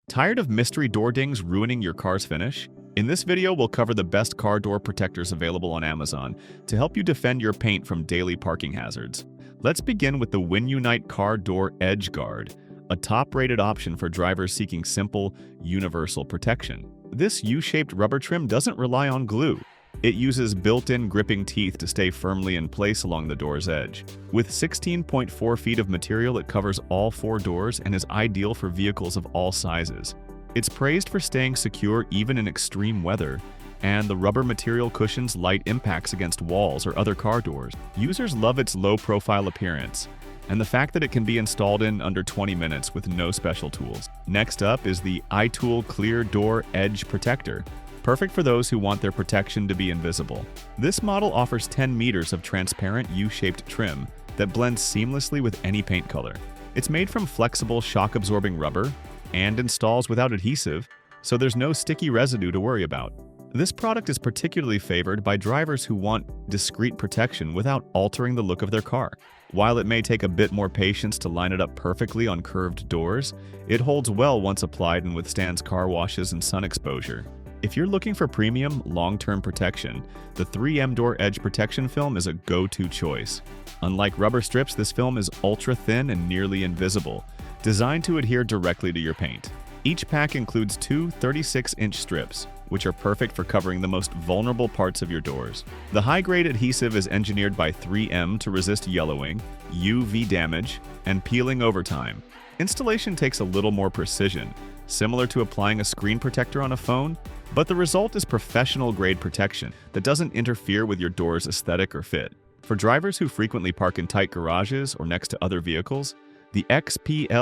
Tired of mystery door dings ruining your car's finish? In this video, we'll cover the best car door protectors available on Amazon to help you defend your paint from daily parking hazards. Let's begin with the WINUNITE Car Door Edge Guard, a top-rated option for drivers seeking simple, universal protection. This U-shaped rubber trim doesn't rely on glue. It uses built-in gripping teeth to stay firmly in place along the door's edge. With 16.4 feet of material, it covers all 4 doors and is ideal for vehicles of all sizes. It's praised for staying secure even in extreme weather, and the rubber material cushions light impacts against walls or other car doors. Users love its low-profile appearance and the fact that it can be installed in under 20 minutes with no special tools. Next up is the EYTOOL Clear Door Edge Protector, perfect for those who want their protection to be invisible. This model offers 10 meters of transparent U-shaped trim that blends seamlessly with any paint color. It's made from flexible, shock-absorbing rubber and installs without adhesive, so there's no sticky residue to worry about. This product is particularly favored by drivers who want discreet protection without altering the look of their car. While it may take a bit more patience to line it up perfectly on curved doors, it holds well once applied and withstands car washes and sun exposure. If you're looking for premium, long-term protection, the 3M Door Edge Protection Film is a go-to choice. Unlike rubber strips, this film is ultra-thin and nearly invisible, designed to adhere directly to your paint. Each pack includes 2 36-inch strips, which are perfect for covering the most vulnerable parts of your doors. The high-grade adhesive is engineered by 3M to resist yellowing, UV damage, and peeling over time. Installation takes a little more precision, similar to applying a screen protector on a phone, but the result is professional-grade protection that doesn't interfere with your door's aesthetic or fit. For drivers who frequently park in tight garages or next to other vehicles, the XPLKQXE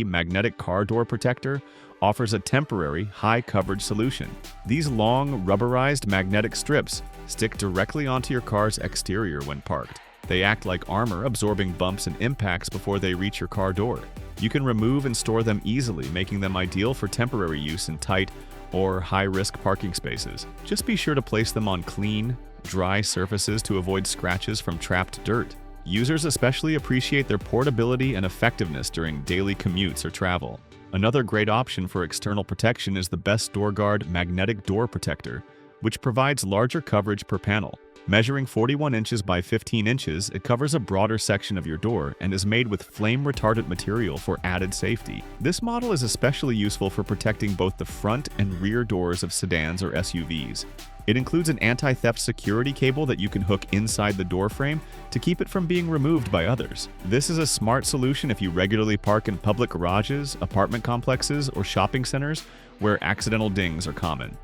Magnetic Car Door Protector offers a temporary, high-coverage solution. These long, rubberized magnetic strips stick directly onto your car's exterior when parked. They act like armor, absorbing bumps and impacts before they reach your car door. You can remove and store them easily, making them ideal for temporary use in tight or high-risk parking spaces. Just be sure to place them on clean, dry surfaces to avoid scratches from trapped dirt. Users especially appreciate their portability and effectiveness during daily commutes or travel. Another great option for external protection is the BESTDOORGUARD Magnetic Door Protector, which provides larger coverage per panel. Measuring 41 inches by 15 inches, it covers a broader section of your door and is made with flame-retardant material for added safety. This model is especially useful for protecting both the front and rear doors of sedans or SUVs. It includes an anti-theft security cable that you can hook inside the door frame to keep it from being removed by others. This is a smart solution if you regularly park in public garages, apartment complexes, or shopping centers where accidental dings are common.